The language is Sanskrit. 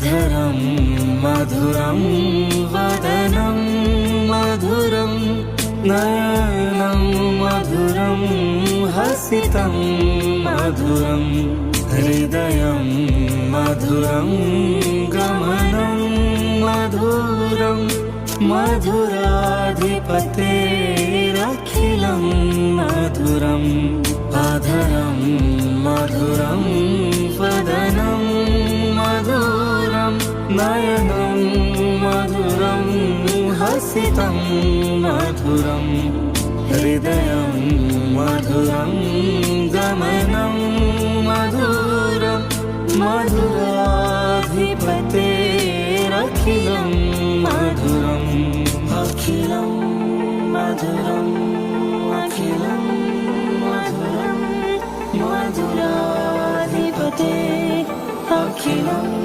अधरं मधुरं वदनं मधुरं नयनं मधुरं हसितं मधुरं हृदयं मधुरं गमनं मधुरं मधुराधिपतेरखिलं मधुरम् अधरं मधुरं वदनं मधुरं नयनं मधुरं हसितं मधुरं हृदयं मधुरं गमनं मधुरं मधुराधिपतेरखिलं मधुरम् अखिलं मधुरम् अखिलं मधुरं मधुराधिपते अखिलं